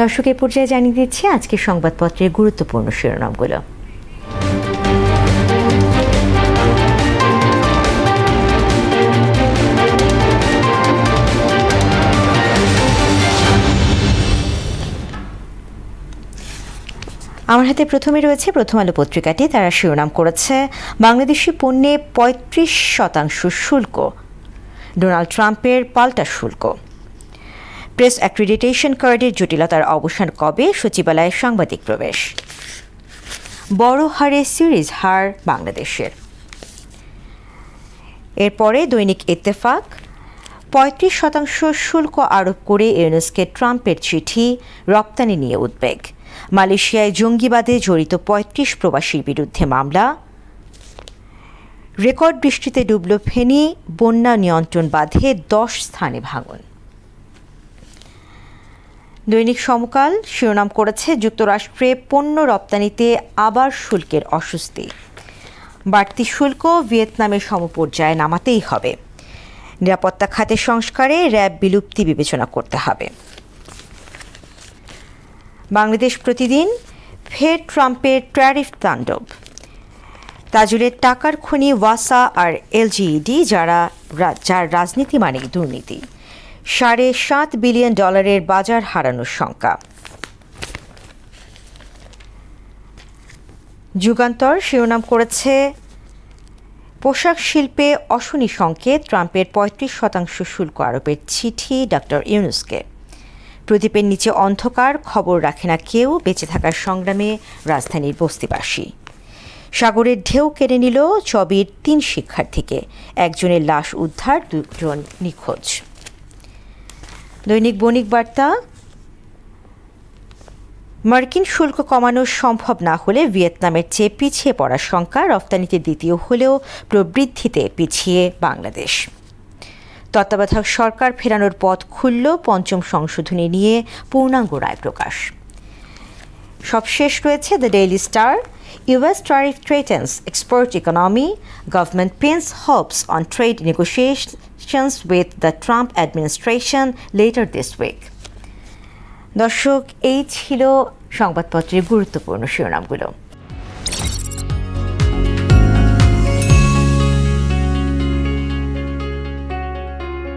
দর্শকের পর্যায়ে জানিয়ে দিচ্ছি আজকের সংবাদপত্রের গুরুত্বপূর্ণ শিরোনামগুলো। আমার হাতে প্রথমে রয়েছে প্রথম আলো পত্রিকাটি। তারা শিরোনাম করেছে বাংলাদেশি পণ্যে ৩৫% শুল্ক, ডোনাল্ড ট্রাম্পের পাল্টা শুল্ক। প্রেস অ্যাক্রিডিটেশন কার্ডের জটিলতার অবসান কবে, সচিবালয়ে সাংবাদিক প্রবেশ। বড় হারে সিরিজ হার বাংলাদেশের। এরপরে দৈনিক ইত্তেফাক, ৩৫% শুল্ক আরোপ করে ইউনুসকে ট্রাম্পের চিঠি, রপ্তানি নিয়ে উদ্বেগ। মালয়েশিয়ায় জঙ্গিবাদে জড়িত ৩৫ প্রবাসীর বিরুদ্ধে মামলা। রেকর্ড বৃষ্টিতে ডুবল ফেনী, বন্যা নিয়ন্ত্রণ বাঁধে ১০ স্থানে ভাঙন। দৈনিক সমকাল শিরোনাম করেছে যুক্তরাষ্ট্রে পণ্য রপ্তানিতে আবার শুল্কের অস্বস্তি। বাড়তি শুল্ক ভিয়েতনামের সমপর্যায়ে নামাতেই হবে। নিরাপত্তা খাতের সংস্কারে র্যাব বিলুপ্তি বিবেচনা করতে হবে। বাংলাদেশ প্রতিদিন, ফের ট্রাম্পের ট্যারিফ তাণ্ডব। তাজুলের টাকার খনি ওয়াসা আর এলজিইডি, যার রাজনীতি মানেই দুর্নীতি। $৭.৫ বিলিয়ন বাজার হারানোর শঙ্কা। যুগান্তর শিরোনাম করেছে পোশাক শিল্পে অশনি সংকেত, ট্রাম্পের ৩৫% শুল্ক আরোপের চিঠি ডক্টর ইউনুসকে। প্রদীপের নিচে অন্ধকার, খবর রাখে না কেউ, বেঁচে থাকার সংগ্রামে রাজধানীর বস্তিবাসী। সাগরের ঢেউ কেড়ে নিল চবির ৩ শিক্ষার্থীকে, একজনের লাশ উদ্ধার, ২ জন নিখোঁজ। দৈনিক বণিক বার্তা, মার্কিন শুল্ক কমানো সম্ভব না হলে ভিয়েতনামের চেয়ে পিছিয়ে পড়ার শঙ্কা, রপ্তানিতে দ্বিতীয় হলেও প্রবৃদ্ধিতে পিছিয়ে বাংলাদেশ। তত্ত্বাবধায়ক সরকার ফেরানোর পথ খুলল, পঞ্চম সংশোধনী নিয়ে পূর্ণাঙ্গ রায় প্রকাশ। সবশেষ রয়েছে the daily star, US tariff threatens export economy, government pins hopes on trade negotiations with the Trump administration later this week. দর্শক, এই ছিল সংবাদপত্রের গুরুত্বপূর্ণ শিরোনামগুলো।